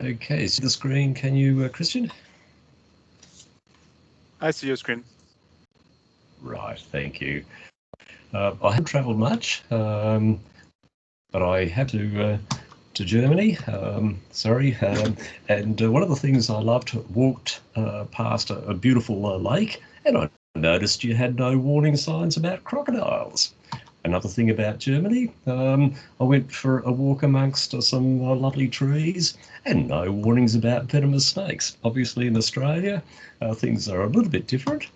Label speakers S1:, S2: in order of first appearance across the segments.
S1: Okay, so the screen, can you, Christian?
S2: I see your screen.
S1: Right, thank you. I haven't travelled much, but I have to Germany, and one of the things I loved, walked past a beautiful lake, and I noticed you had no warning signs about crocodiles. Another thing about Germany, I went for a walk amongst some lovely trees, and no warnings about venomous snakes. Obviously in Australia, things are a little bit different.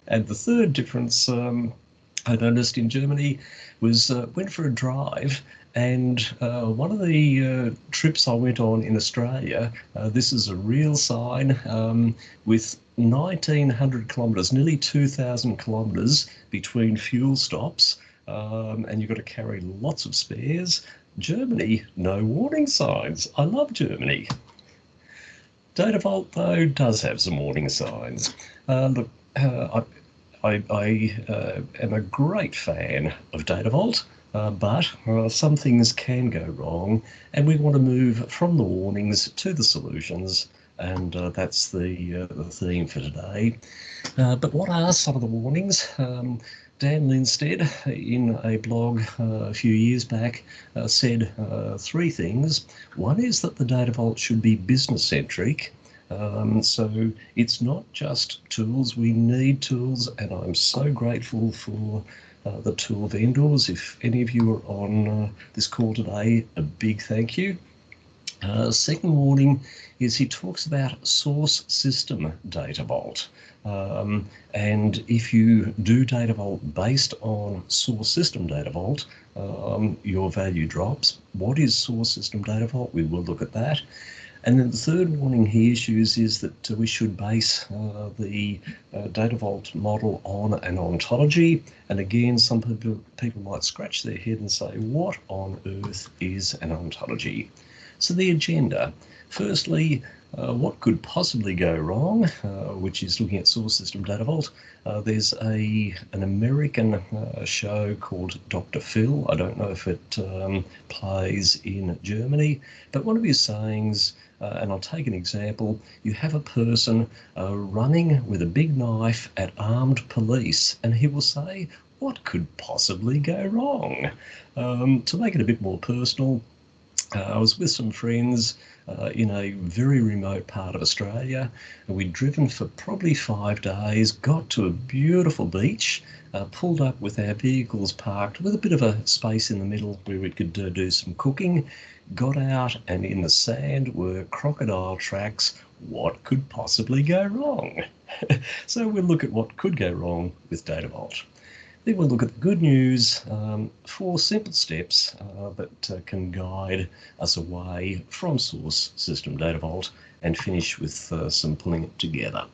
S1: And the third difference I noticed in Germany was went for a drive, and one of the trips I went on in Australia, this is a real sign, with 1,900 kilometres, nearly 2,000 kilometres between fuel stops, and you've got to carry lots of spares. Germany, no warning signs. I love Germany. Datavault, though, does have some warning signs. Look, I am a great fan of Datavault, but some things can go wrong, and we want to move from the warnings to the solutions, and that's the theme for today. But what are some of the warnings? Dan Linstead, in a blog a few years back, said three things. One is that the data vault should be business-centric. So it's not just tools, we need tools, and I'm so grateful for the tool vendors. If any of you are on this call today, a big thank you. Second warning is he talks about source system data vault. And if you do data vault based on source system data vault, your value drops. What is source system data vault? We will look at that. And then the third warning he issues is that we should base the data vault model on an ontology. And again, some people might scratch their head and say, what on earth is an ontology? So the agenda. Firstly, what could possibly go wrong, which is looking at source system data vault. There's an American show called Dr. Phil. I don't know if it plays in Germany, but one of his sayings, and I'll take an example, you have a person running with a big knife at armed police, and he will say, what could possibly go wrong? To make it a bit more personal, I was with some friends in a very remote part of Australia, and we'd driven for probably 5 days, got to a beautiful beach, pulled up with our vehicles parked with a bit of a space in the middle where we could do some cooking, got out, and in the sand were crocodile tracks. What could possibly go wrong? So we'll look at what could go wrong with Data Vault. Then we'll look at the good news, 4 simple steps that can guide us away from source system data vault, and finish with some pulling it together.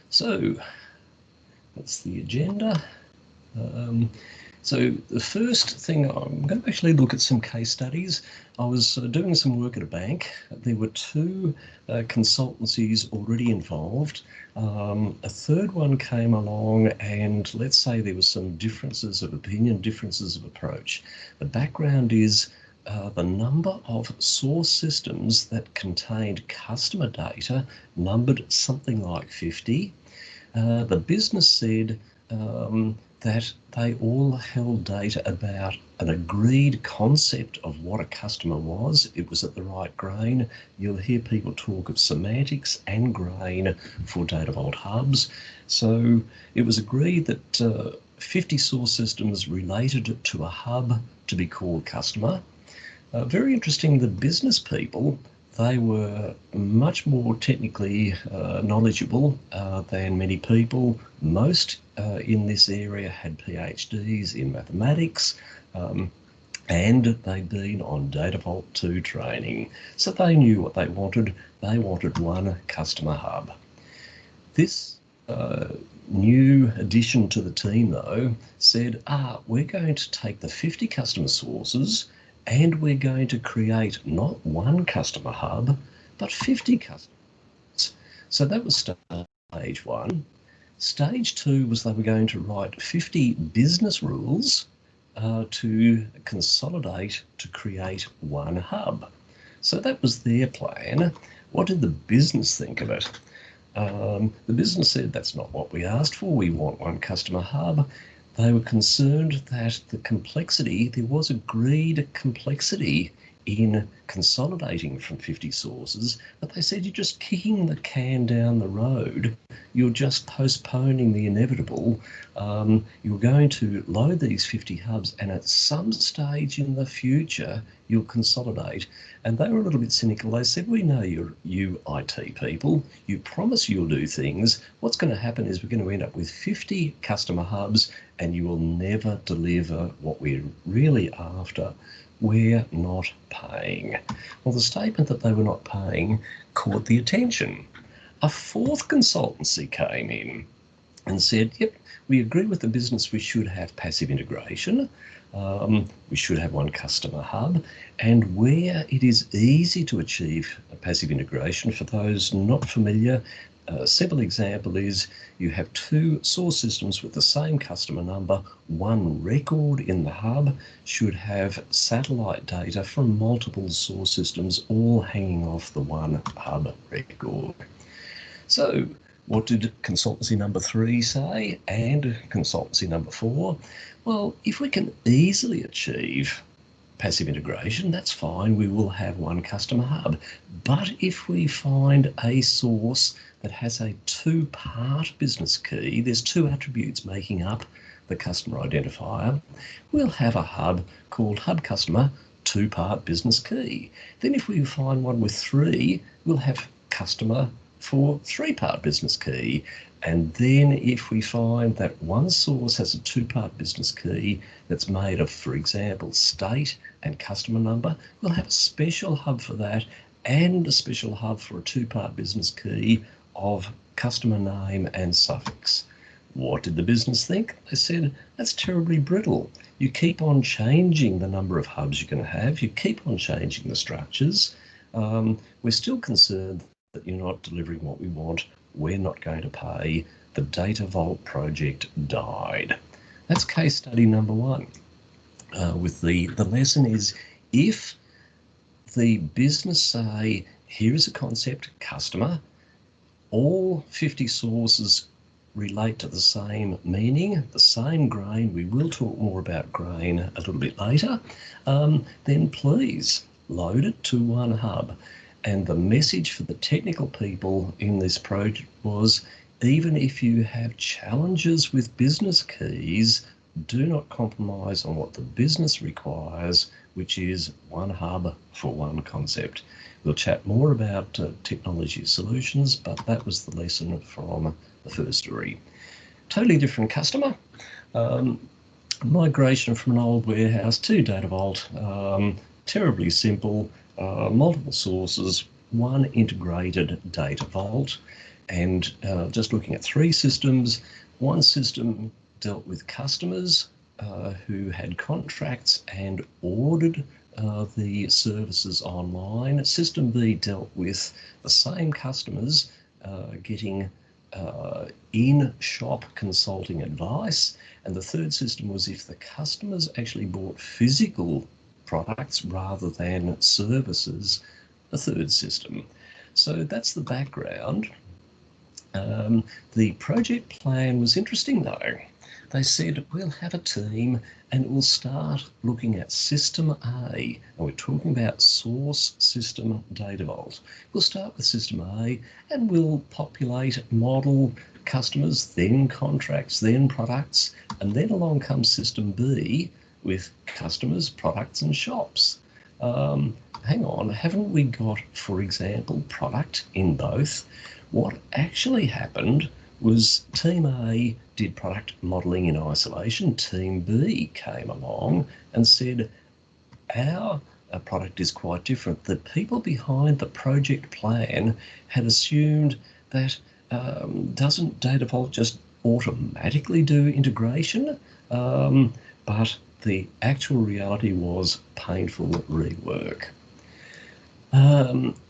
S1: So that's the agenda. So the first thing, I'm going to actually look at some case studies. I was doing some work at a bank. There were 2 consultancies already involved. A third one came along, and let's say there were some differences of opinion, differences of approach. The background is the number of source systems that contained customer data numbered something like 50. The business said that they all held data about an agreed concept of what a customer was. It was at the right grain. You'll hear people talk of semantics and grain for data vault hubs. So it was agreed that 50 source systems related to a hub to be called customer. Very interesting, the business people, they were much more technically knowledgeable than many people. Most in this area had PhDs in mathematics, and they'd been on Data Vault 2 training. So they knew what they wanted. They wanted one customer hub. This new addition to the team, though, said, we're going to take the 50 customer sources, and we're going to create not one customer hub, but 50 customers. So that was stage 1. Stage 2 was they were going to write 50 business rules to consolidate to create one hub. So that was their plan. What did the business think of it? The business said, that's not what we asked for. We want one customer hub. They were concerned that the complexity, there was agreed complexity in consolidating from 50 sources, but they said you're just kicking the can down the road. You're just postponing the inevitable. You're going to load these 50 hubs, and at some stage in the future, you'll consolidate. And they were a little bit cynical. They said, we know you IT people. You promise you'll do things. What's going to happen is we're going to end up with 50 customer hubs, and you will never deliver what we're really after. We're not paying. Well, the statement that they were not paying caught the attention. A fourth consultancy came in and said, yep, we agree with the business, we should have passive integration, we should have one customer hub, and where it is easy to achieve a passive integration, for those not familiar, a simple example is you have two source systems with the same customer number. One record in the hub should have satellite data from multiple source systems all hanging off the one hub record. So what did consultancy number 3 say and consultancy number 4? Well, if we can easily achieve passive integration, that's fine, we will have one customer hub. But if we find a source that has a two-part business key, there's two attributes making up the customer identifier, we'll have a hub called hub customer two-part business key. Then if we find one with 3, we'll have customer for three-part business key. And then if we find that one source has a two-part business key that's made of, for example, state and customer number, we'll have a special hub for that and a special hub for a two-part business key of customer name and suffix. What did the business think? They said, that's terribly brittle. You keep on changing the number of hubs you're going to have. You keep on changing the structures. We're still concerned that you're not delivering what we want. We're not going to pay. The Data Vault project died. That's case study number 1. With the lesson is, if the business say, here is a concept, customer, all 50 sources relate to the same meaning, the same grain, we will talk more about grain a little bit later, then please load it to one hub. And the message for the technical people in this project was, even if you have challenges with business keys, do not compromise on what the business requires, which is one hub for one concept. We'll chat more about technology solutions, but that was the lesson from the first story. Totally different customer. Migration from an old warehouse to Data Vault. Terribly simple. Multiple sources, one integrated Data Vault, and just looking at 3 systems. One system dealt with customers who had contracts and ordered the services online. System B dealt with the same customers getting in-shop consulting advice, and the third system was if the customers actually bought physical products rather than services, a third system. So that's the background. The project plan was interesting though. They said, we'll have a team and we'll start looking at system A, and we're talking about source system Data Vault. We'll start with system A and we'll populate, model customers, then contracts, then products, and then along comes system B with customers, products and shops. Hang on, haven't we got, for example, product in both? What actually happened was Team A did product modelling in isolation. Team B came along and said, our product is quite different. The people behind the project plan had assumed that doesn't Data Vault just automatically do integration? But the actual reality was painful rework.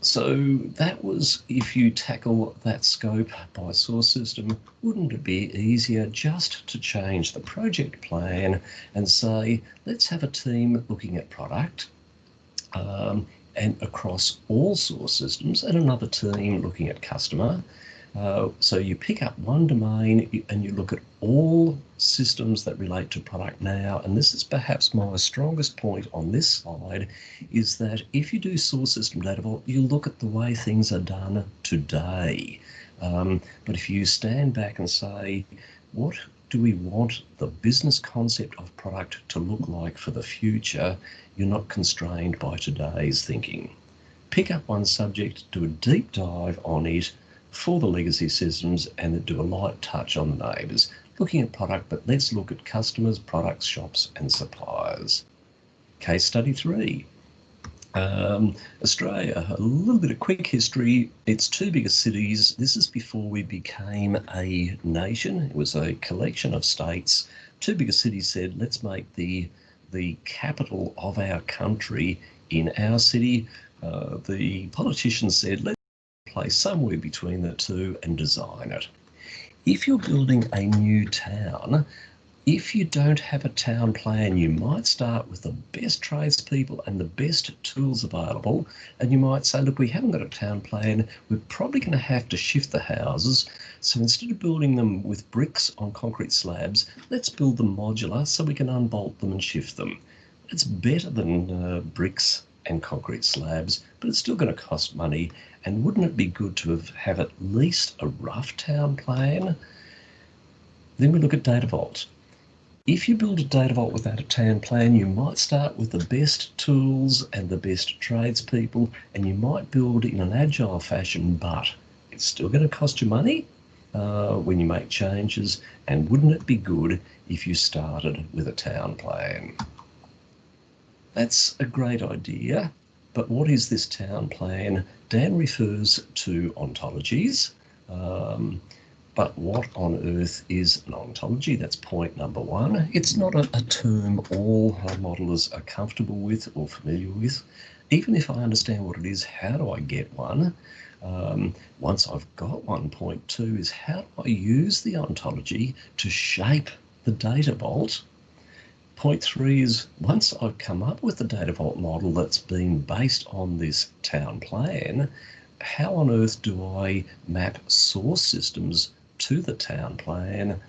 S1: So that was, if you tackle that scope by source system, wouldn't it be easier just to change the project plan and say, let's have a team looking at product, and across all source systems, and another team looking at customer. So you pick up one domain and you look at all systems that relate to product now. And this is perhaps my strongest point on this slide, is that if you do source system data vault, you look at the way things are done today. But if you stand back and say, what do we want the business concept of product to look like for the future, you're not constrained by today's thinking. Pick up one subject, do a deep dive on it for the legacy systems, and then do a light touch on the neighbours. Looking at product, but let's look at customers, products, shops and suppliers. Case study 3. Australia, a little bit of quick history. Its 2 biggest cities, this is before we became a nation. It was a collection of states. 2 biggest cities said, let's make the capital of our country in our city. The politicians said, let's place somewhere between the two and design it. If you're building a new town, if you don't have a town plan, you might start with the best tradespeople and the best tools available, and you might say, look, we haven't got a town plan, we're probably going to have to shift the houses, so instead of building them with bricks on concrete slabs, let's build them modular so we can unbolt them and shift them. It's better than bricks and concrete slabs, but it's still going to cost money. And wouldn't it be good to have at least a rough town plan? Then we look at data vault. If you build a data vault without a town plan, you might start with the best tools and the best tradespeople, and you might build in an agile fashion, but it's still going to cost you money when you make changes. And wouldn't it be good if you started with a town plan? That's a great idea, but what is this town plan? Dan refers to ontologies, but what on earth is an ontology? That's point number 1. It's not a term all modelers are comfortable with or familiar with. Even if I understand what it is, how do I get one? Once I've got one, point 2 is how do I use the ontology to shape the data vault? Point 3 is once I've come up with the data vault model that's been based on this town plan, how on earth do I map source systems to the town plan?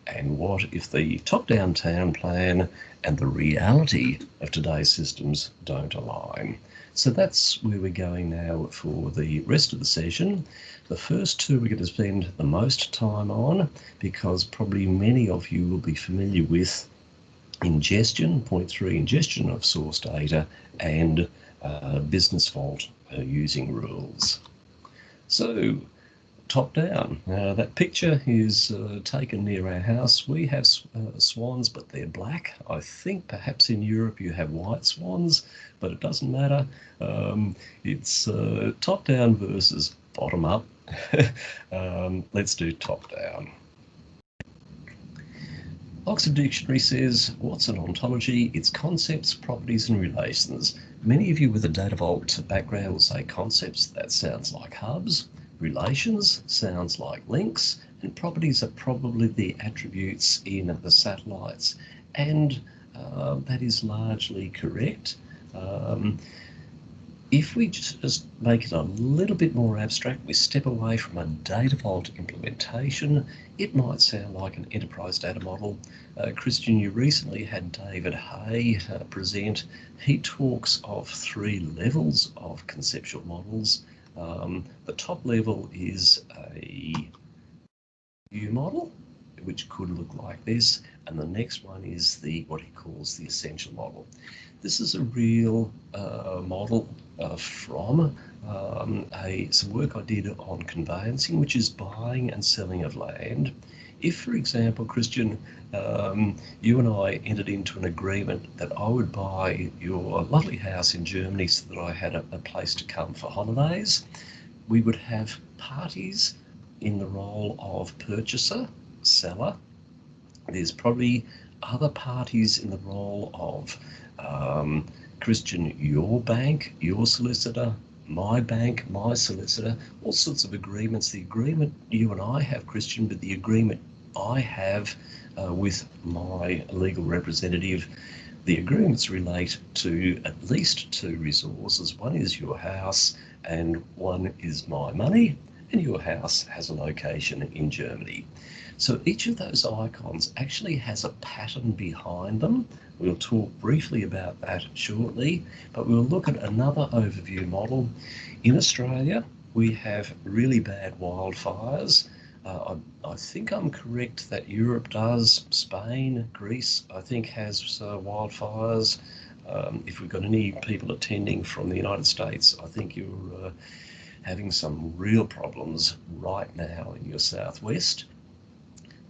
S1: And what if the top-down town plan and the reality of today's systems don't align? So that's where we're going now for the rest of the session. The first 2 we're going to spend the most time on, because probably many of you will be familiar with ingestion, point 3, ingestion of source data, and business vault using rules. So top down, that picture is taken near our house. We have swans, but they're black. I think perhaps in Europe you have white swans, but it doesn't matter. It's top down versus bottom up. Let's do top down. Oxford Dictionary says, what's an ontology? It's concepts, properties and relations. Many of you with a data vault background will say concepts. That sounds like hubs. Relations sounds like links. And properties are probably the attributes in the satellites. And that is largely correct. If we just make it a little bit more abstract, we step away from a data vault implementation, it might sound like an enterprise data model. Christian, you recently had David Hay present. He talks of 3 levels of conceptual models. The top level is a view model, which could look like this, and the next one is what he calls the essential model. This is a real model from some work I did on conveyancing, which is buying and selling of land. If, for example, Christian, you and I entered into an agreement that I would buy your lovely house in Germany so that I had a place to come for holidays, we would have parties in the role of purchaser, seller. There's probably other parties in the role of Christian, your bank, your solicitor, my bank, my solicitor, all sorts of agreements. The agreement you and I have, Christian, but the agreement I have with my legal representative, The agreements relate to at least two resources. One is your house and one is my money, and your house has a location in Germany. So each of those icons actually has a pattern behind them. We'll talk briefly about that shortly, but we'll look at another overview model. In Australia, we have really bad wildfires. I think I'm correct that Europe does. Spain, Greece, I think has wildfires. If we've got any people attending from the United States, I think you're having some real problems right now in your southwest.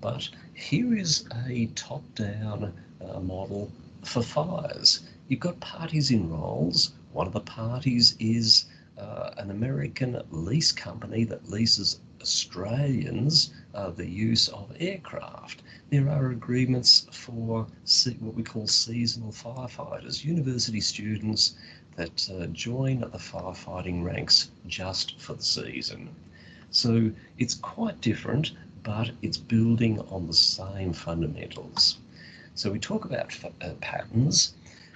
S1: But here is a top-down model for fires. You've got parties in roles. One of the parties is an American lease company that leases Australians the use of aircraft. There are agreements for what we call seasonal firefighters, university students that join the firefighting ranks just for the season. So it's quite different, but it's building on the same fundamentals. So we talk about patterns.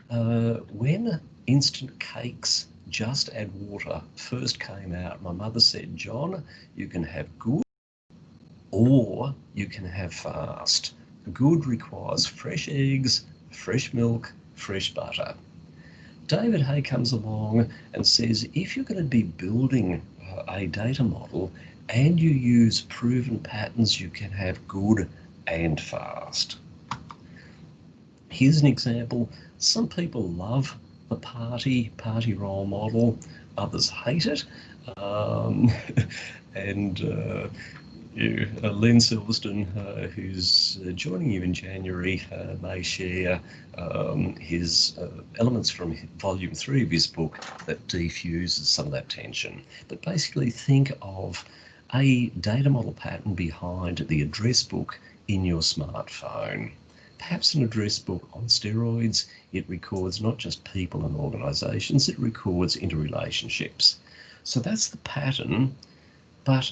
S1: When instant cakes just add water first came out, my mother said, John, you can have good or you can have fast. Good requires fresh eggs, fresh milk, fresh butter. David Hay comes along and says, if you're going to be building a data model and you use proven patterns, you can have good and fast. Here's an example. Some people love the party role model, others hate it. Len Silverstone, who's joining you in January, may share his elements from volume 3 of his book that defuses some of that tension. But basically think of a data model pattern behind the address book in your smartphone. Perhaps an address book on steroids. It records not just people and organisations, it records interrelationships. So that's the pattern, but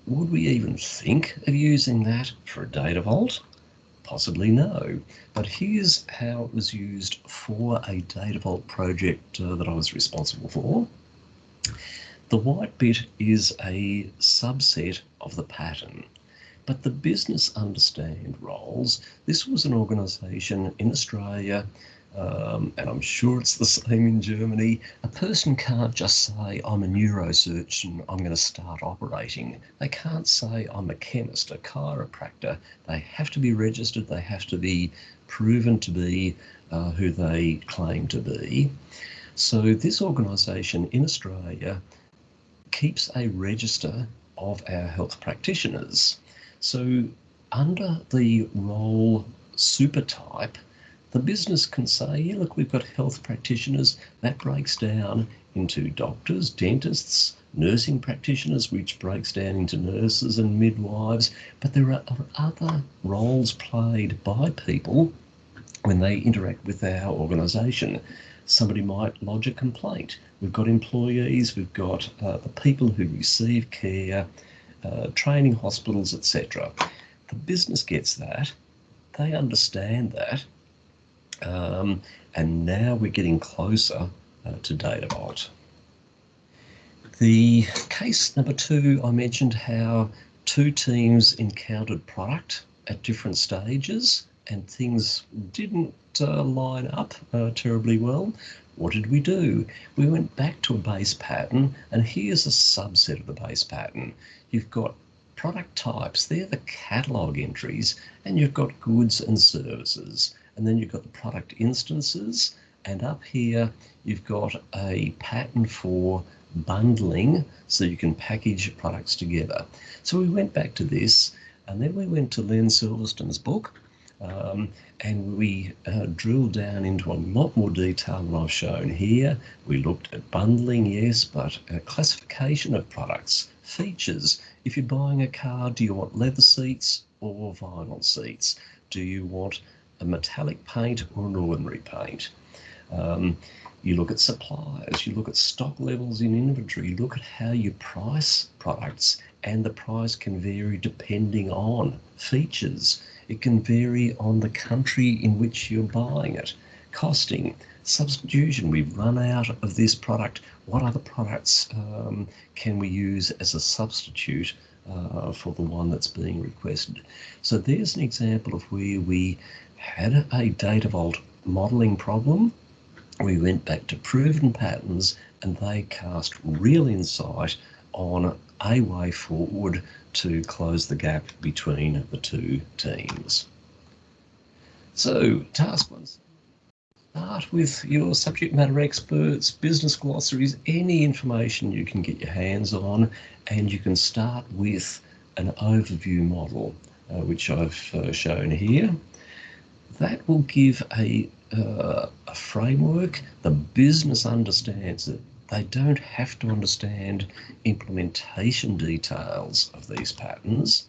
S1: would we even think of using that for a data vault? Possibly no. But here's how it was used for a data vault project that I was responsible for. The white bit is a subset of the pattern. But the business understand roles. This was an organisation in Australia, and I'm sure it's the same in Germany. A person can't just say, I'm a neurosurgeon, I'm going to start operating. They can't say, I'm a chemist, a chiropractor. They have to be registered, they have to be proven to be who they claim to be. So this organisation in Australia keeps a register of our health practitioners. So under the role super type, the business can say, yeah, look, we've got health practitioners. That breaks down into doctors, dentists, nursing practitioners, which breaks down into nurses and midwives. But there are other roles played by people when they interact with our organisation. Somebody might lodge a complaint. We've got employees, we've got the people who receive care, training hospitals, etc. The business gets that, they understand that, and now we're getting closer to data vault. The case number 2, I mentioned how 2 teams encountered product at different stages and things didn't line up terribly well. What did we do? We went back to a base pattern, and here's a subset of the base pattern. You've got product types, they're the catalogue entries, and you've got goods and services. And then you've got the product instances, and up here you've got a pattern for bundling, so you can package products together. So we went back to this, and then we went to Len Silverstone's book, and we drilled down into a lot more detail than I've shown here. We looked at bundling, yes, but classification of products, features. If you're buying a car, do you want leather seats or vinyl seats? Do you want a metallic paint or an ordinary paint? You look at suppliers, you look at stock levels in inventory, you look at how you price products, and the price can vary depending on features. It can vary on the country in which you're buying it. costing, substitution. We've run out of this product. What other products can we use as a substitute for the one that's being requested? So there's an example of where we had a data vault modeling problem. We went back to proven patterns and they cast real insight on a way forward to close the gap between the two teams. So task one, start with your subject matter experts, business glossaries, any information you can get your hands on, and you can start with an overview model, which I've shown here. That will give a framework. The business understands it. They don't have to understand implementation details of these patterns,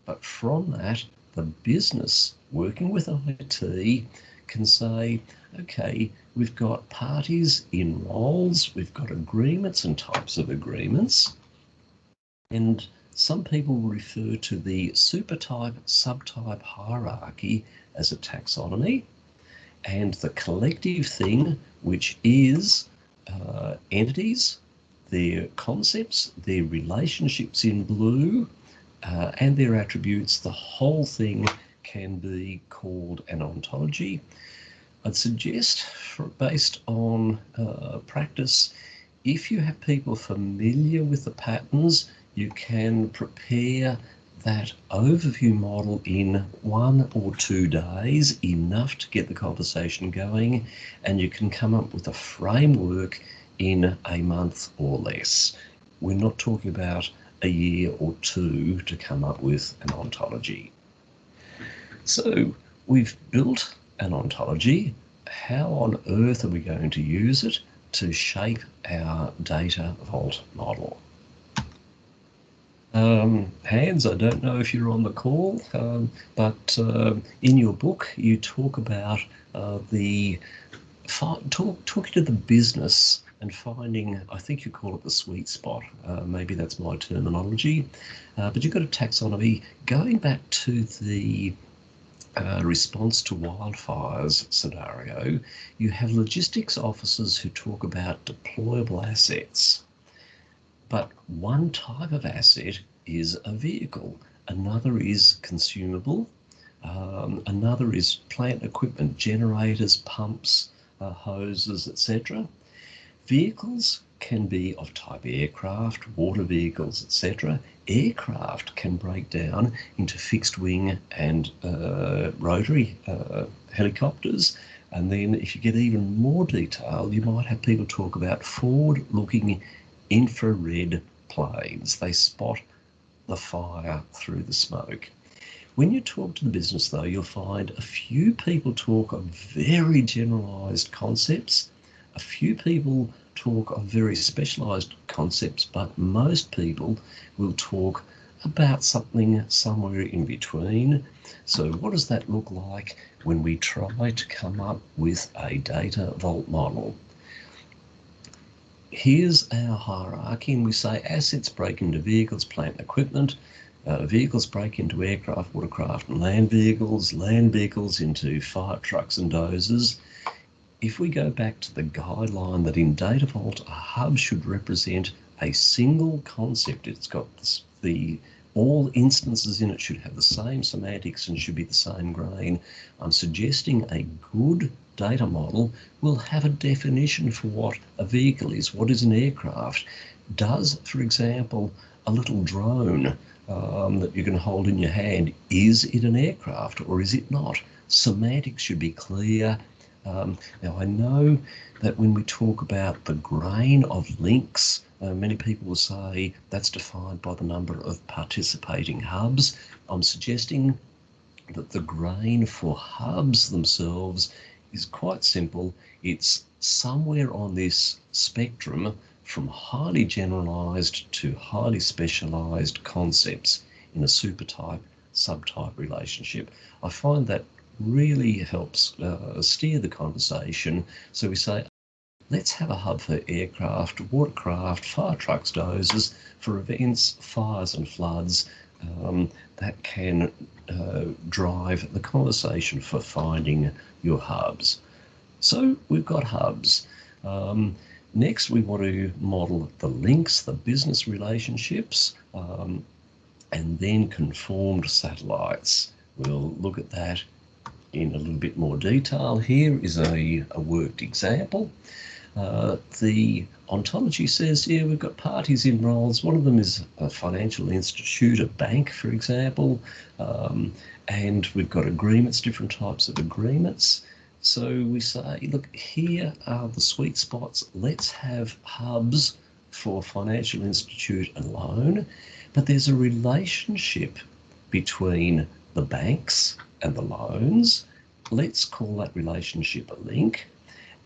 S1: but from that, the business working with IT can say, okay, we've got parties in roles, we've got agreements and types of agreements, and some people refer to the supertype subtype hierarchy as a taxonomy, and the collective thing, which is entities, their concepts, their relationships in blue, and their attributes. The whole thing can be called an ontology. I'd suggest, based on practice, if you have people familiar with the patterns, you can prepare that overview model in 1 or 2 days, enough to get the conversation going, and you can come up with a framework in a month or less. We're not talking about a year or 2 to come up with an ontology. So we've built an ontology. How on earth are we going to use it to shape our data vault model? Hans, I don't know if you're on the call, but in your book you talk about talking to the business and finding, I think you call it the sweet spot, maybe that's my terminology, but you've got a taxonomy. Going back to the response to wildfires scenario, you have logistics officers who talk about deployable assets. But one type of asset is a vehicle, another is consumable, another is plant equipment, generators, pumps, hoses, etc. Vehicles can be of type aircraft, water vehicles, etc. Aircraft can break down into fixed wing and rotary helicopters. And then if you get even more detail, you might have people talk about forward-looking infrared planes. They spot the fire through the smoke. When you talk to the business, though, you'll find a few people talk of very generalised concepts, a few people talk of very specialised concepts, but most people will talk about something somewhere in between. So what does that look like when we try to come up with a data vault model? Here's our hierarchy, and we say assets break into vehicles, plant and equipment, vehicles break into aircraft, watercraft and land vehicles into fire trucks and dozers. If we go back to the guideline that in Data Vault, a hub should represent a single concept. It's got all instances in it should have the same semantics and should be the same grain. I'm suggesting a good data model will have a definition for what a vehicle is, what is an aircraft. Does, for example, a little drone that you can hold in your hand, is it an aircraft or is it not? Semantics should be clear. Now I know that when we talk about the grain of links, many people will say that's defined by the number of participating hubs. I'm suggesting that the grain for hubs themselves is quite simple. It's somewhere on this spectrum from highly generalized to highly specialized concepts in a supertype subtype relationship. I find that really helps steer the conversation. So we say, let's have a hub for aircraft, watercraft, fire trucks, dozers, for events, fires and floods, that can drive the conversation for finding your hubs. So we've got hubs. Next, we want to model the links, the business relationships, and then conformed satellites. We'll look at that in a little bit more detail. Here is a worked example. The ontology says here we've got parties in roles. One of them is a financial institute, a bank, for example, and we've got agreements, different types of agreements. So we say, look, here are the sweet spots. Let's have hubs for financial institute and loan, but there's a relationship between the banks and the loans. Let's call that relationship a link.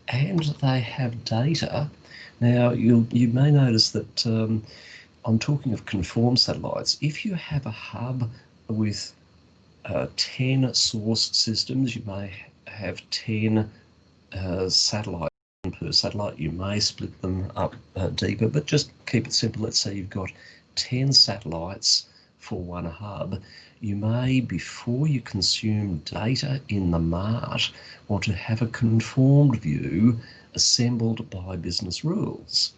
S1: And they have data. Now, you may notice that I'm talking of conformed satellites. If you have a hub with 10 source systems, you may have 10 satellites per satellite. You may split them up deeper, but just keep it simple. Let's say you've got 10 satellites for one hub. You may, before you consume data in the mart, want to have a conformed view assembled by business rules.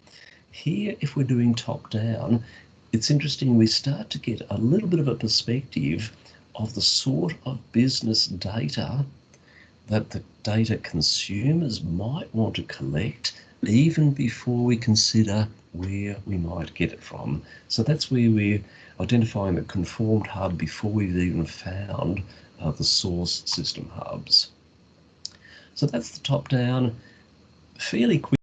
S1: Here, if we're doing top-down, it's interesting, we start to get a little bit of a perspective of the sort of business data that the data consumers might want to collect even before we consider where we might get it from. So that's where we're identifying the conformed hub before we've even found the source system hubs. So that's the top-down. Fairly quick,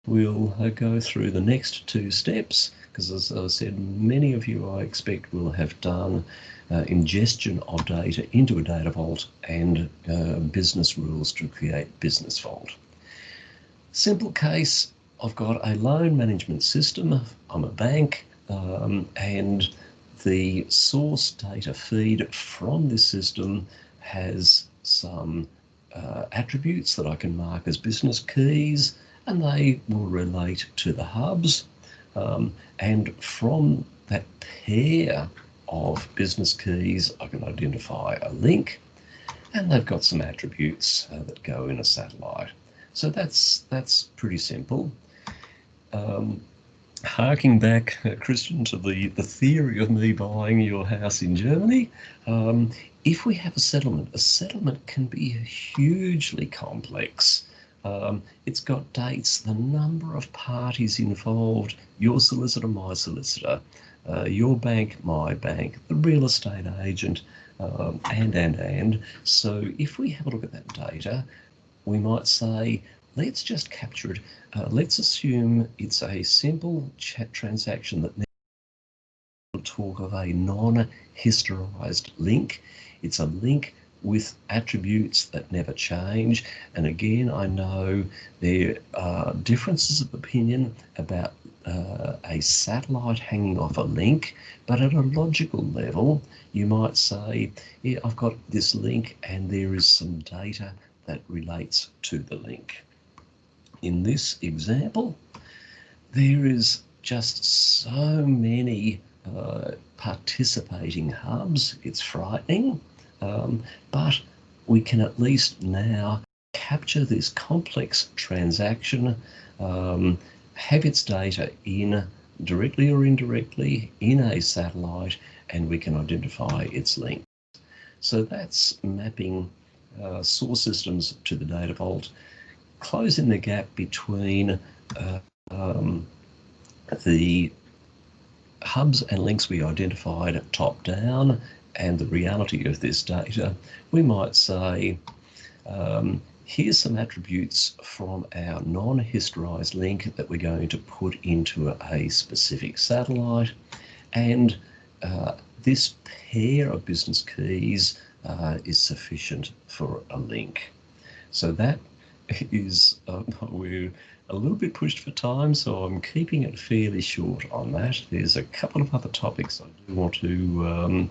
S1: we'll go through the next two steps, because as I said, many of you, I expect, will have done ingestion of data into a data vault and business rules to create business vault. Simple case, I've got a loan management system. I'm a bank, and the source data feed from this system has some attributes that I can mark as business keys, and they will relate to the hubs. And from that pair of business keys, I can identify a link, and they've got some attributes that go in a satellite. So that's pretty simple. Harking back, Christian, to the theory of me buying your house in Germany, if we have a settlement can be hugely complex. It's got dates, the number of parties involved, your solicitor, my solicitor, your bank, my bank, the real estate agent, and. So if we have a look at that data, we might say, let's just capture it. Let's assume it's a simple chat transaction that never talk of a non-historized link. It's a link with attributes that never change. And again, I know there are differences of opinion about a satellite hanging off a link, but at a logical level, you might say, yeah, I've got this link and there is some data that relates to the link. In this example, there is just so many participating hubs, it's frightening, but we can at least now capture this complex transaction, have its data in directly or indirectly in a satellite, and we can identify its link. So that's mapping source systems to the data vault, closing the gap between the hubs and links we identified top down and the reality of this data. We might say, here's some attributes from our non-historized link that we're going to put into a specific satellite, and this pair of business keys is sufficient for a link. So that is, we're a little bit pushed for time, so I'm keeping it fairly short on that. There's a couple of other topics I do want to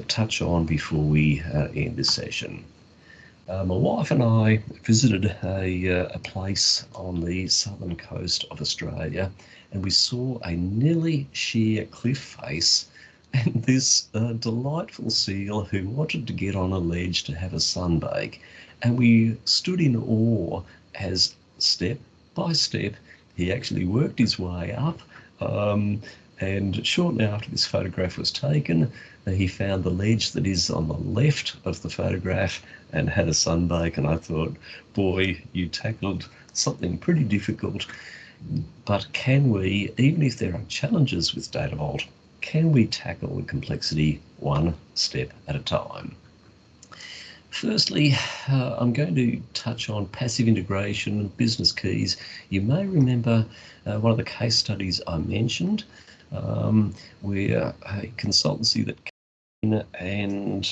S1: touch on before we end this session. My wife and I visited a place on the southern coast of Australia, and we saw a nearly sheer cliff face and this delightful seal who wanted to get on a ledge to have a sunbake. And we stood in awe as step by step he actually worked his way up. And shortly after this photograph was taken, he found the ledge that is on the left of the photograph and had a sunbake. And I thought, boy, you tackled something pretty difficult. But can we, even if there are challenges with Data Vault, can we tackle the complexity one step at a time? Firstly, I'm going to touch on passive integration and business keys. You may remember one of the case studies I mentioned, where a consultancy that came in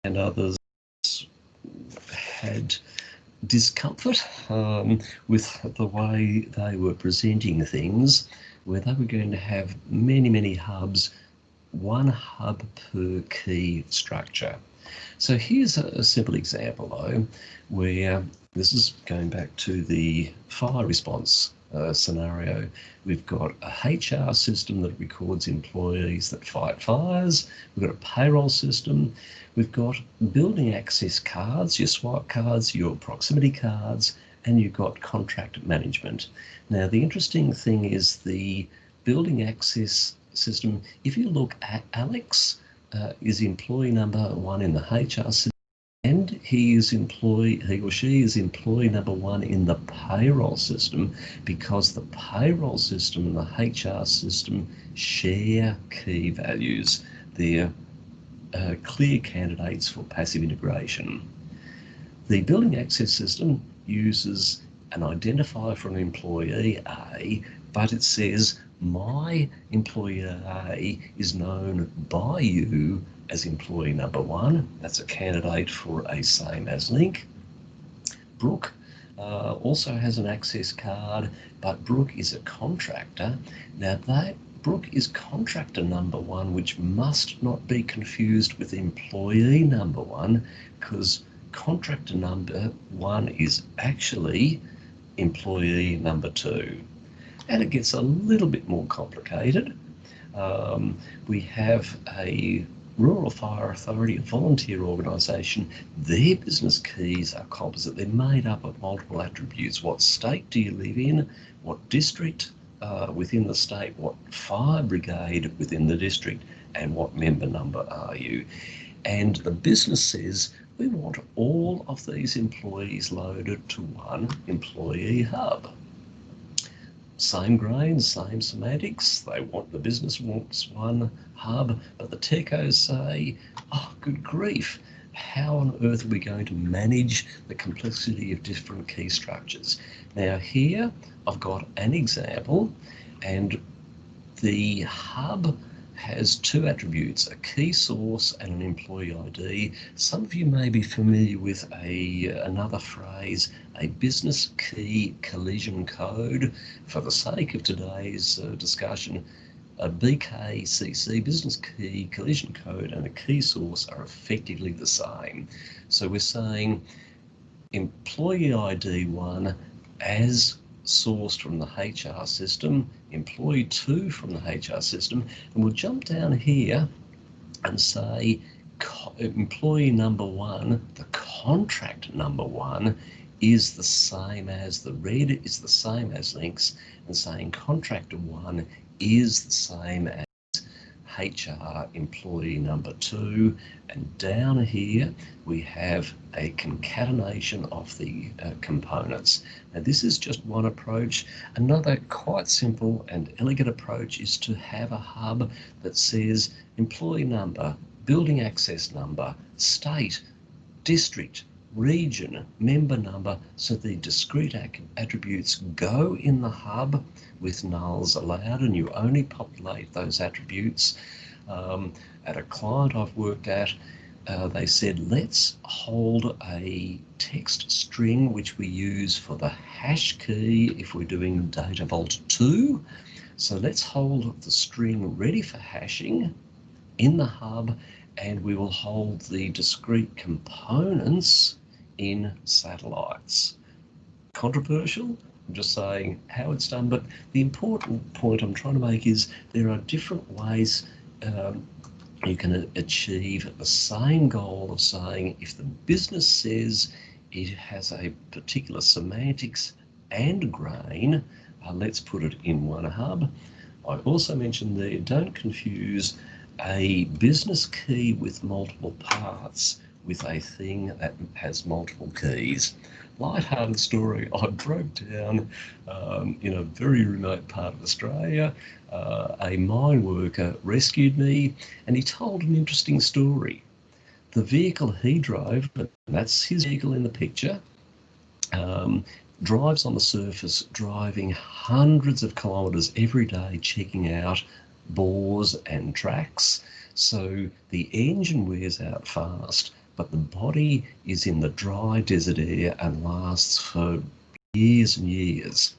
S1: and others had discomfort with the way they were presenting things, where they were going to have many hubs, one hub per key structure. So here's a simple example though, where this is going back to the fire response scenario. We've got a HR system that records employees that fight fires. We've got a payroll system. We've got building access cards, your SWAT cards, your proximity cards, and you've got contract management. Now, the interesting thing is the building access system. If you look at Alex, is employee number one in the HR system, and he or she is employee number one in the payroll system, because the payroll system and the HR system share key values. They're clear candidates for passive integration. The building access system uses an identifier for an employee A, but it says my employee A is known by you as employee number one. That's a candidate for a same as link. Brooke also has an access card, but Brooke is a contractor. Now Brooke is contractor number one, which must not be confused with employee number one, because contractor number one is actually employee number two. And it gets a little bit more complicated. We have a Rural Fire Authority, a volunteer organisation. Their business keys are composite. They're made up of multiple attributes. What state do you live in? What district within the state? What fire brigade within the district? And what member number are you? And the business says, we want all of these employees loaded to one employee hub. Same grains, same semantics. The business wants one hub, but the techos say, oh, good grief, how on earth are we going to manage the complexity of different key structures? Now here, I've got an example, and the hub has two attributes, a key source and an employee ID. Some of you may be familiar with another phrase, a business key collision code. For the sake of today's discussion, a BKCC, business key collision code, and a key source are effectively the same. So we're saying employee ID 1 as sourced from the HR system, employee 2 from the HR system, and we'll jump down here and say employee number 1, the contract number 1 is the same as, the red is the same as links, and saying contractor 1 is the same as HR employee number 2, and down here we have a concatenation of the components. Now this is just one approach. Another quite simple and elegant approach is to have a hub that says employee number, building access number, state, district, region, member number, so the discrete attributes go in the hub with nulls allowed, and you only populate those attributes. At a client I've worked at, they said, let's hold a text string, which we use for the hash key if we're doing Data Vault 2. So let's hold the string ready for hashing in the hub, and we will hold the discrete components in satellites. Controversial? I'm just saying how it's done, but the important point I'm trying to make is there are different ways you can achieve the same goal of saying, if the business says it has a particular semantics and grain. Let's put it in one hub. I also mentioned there, don't confuse a business key with multiple parts with a thing that has multiple keys. Light-hearted story, I broke down in a very remote part of Australia. A mine worker rescued me and he told an interesting story. The vehicle he drove, and that's his vehicle in the picture, drives on the surface, driving hundreds of kilometres every day, checking out bores and tracks. So the engine wears out fast, but the body is in the dry desert air and lasts for years and years.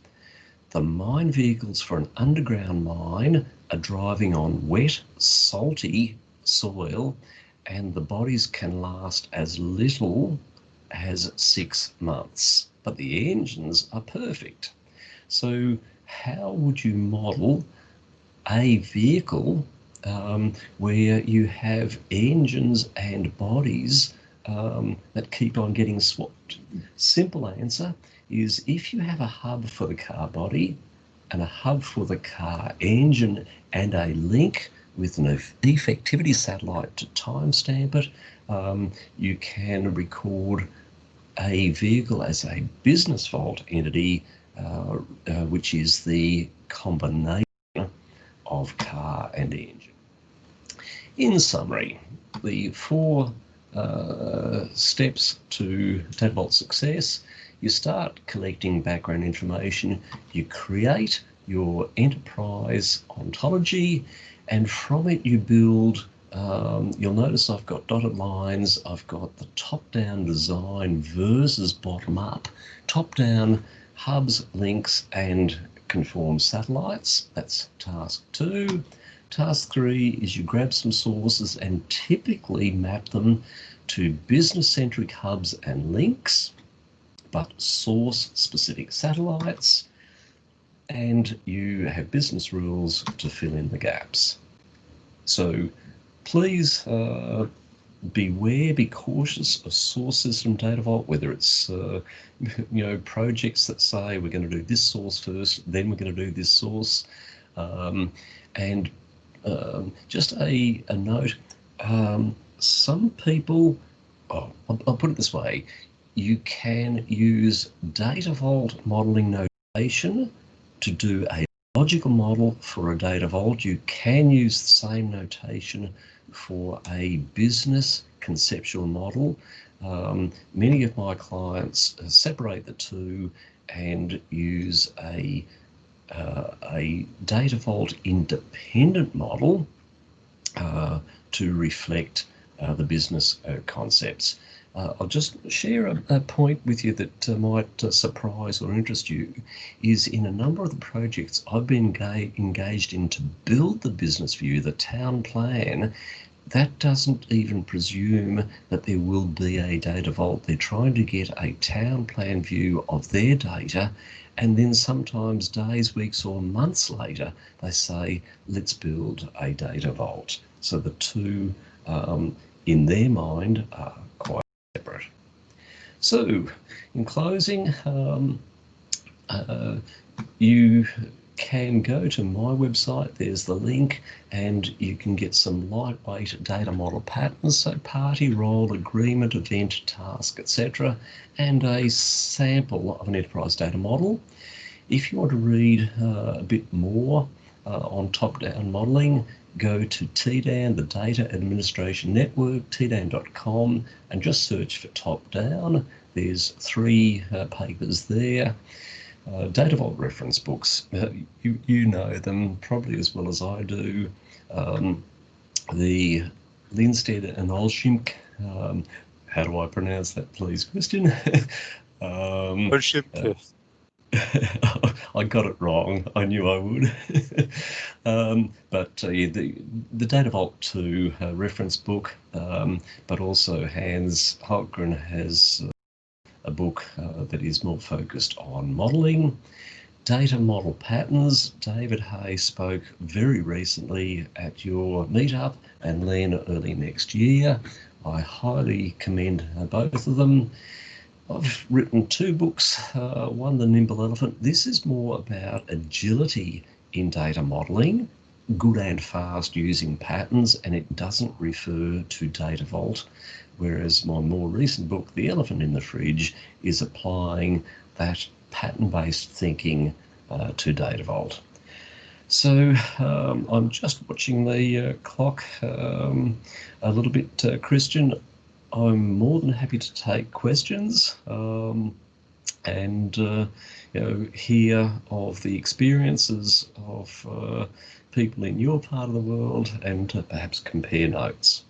S1: The mine vehicles for an underground mine are driving on wet, salty soil, and the bodies can last as little as 6 months, but the engines are perfect. So how would you model a vehicle where you have engines and bodies that keep on getting swapped? Simple answer is, if you have a hub for the car body and a hub for the car engine and a link with an effectivity satellite to timestamp it, you can record a vehicle as a business fault entity, which is the combination of car and engine. In summary, the 4 steps to Data Vault success: you start collecting background information, you create your enterprise ontology, and from it you build, you'll notice I've got dotted lines, I've got the top-down design versus bottom-up. Top-down, hubs, links, and conform satellites. That's task 2. Task 3 is you grab some sources and typically map them to business-centric hubs and links, but source-specific satellites, and you have business rules to fill in the gaps. So please beware, be cautious of sources from Data Vault, whether it's projects that say we're going to do this source first, then we're going to do this source. And just a note, some people, I'll put it this way, you can use Data Vault modeling notation to do a logical model for a Data Vault. You can use the same notation for a business conceptual model. Many of my clients separate the two and use a Data Vault independent model to reflect the business concepts. I'll just share a point with you that might surprise or interest you. Is in a number of the projects I've been engaged in to build the business view, the town plan, that doesn't even presume that there will be a Data Vault. They're trying to get a town plan view of their data, and then sometimes days, weeks, or months later, they say, let's build a Data Vault. So the two, in their mind, are quite separate. So, in closing, you can go to my website, there's the link, and you can get some lightweight data model patterns, so party, role, agreement, event, task, etc., and a sample of an enterprise data model. If you want to read a bit more on top-down modelling, go to TDAN, the Data Administration Network, tdan.com, and just search for top-down. There's 3 papers there. Data Vault reference books, you know them probably as well as I do. The Lindstedt and Olschimk, how do I pronounce that, please, Christian?
S2: Olschimk.
S1: I got it wrong. I knew I would. Yeah, the Data Vault 2 reference book, but also Hans Holtgren has a book that is more focused on modelling. Data model patterns. David Hay spoke very recently at your meetup, and Len early next year. I highly commend both of them. I've written 2 books, one, The Nimble Elephant. This is more about agility in data modelling, good and fast using patterns, and it doesn't refer to Data Vault, whereas my more recent book, The Elephant in the Fridge, is applying that pattern-based thinking to Data Vault. So I'm just watching the clock a little bit, Christian. I'm more than happy to take questions and hear of the experiences of people in your part of the world and perhaps compare notes.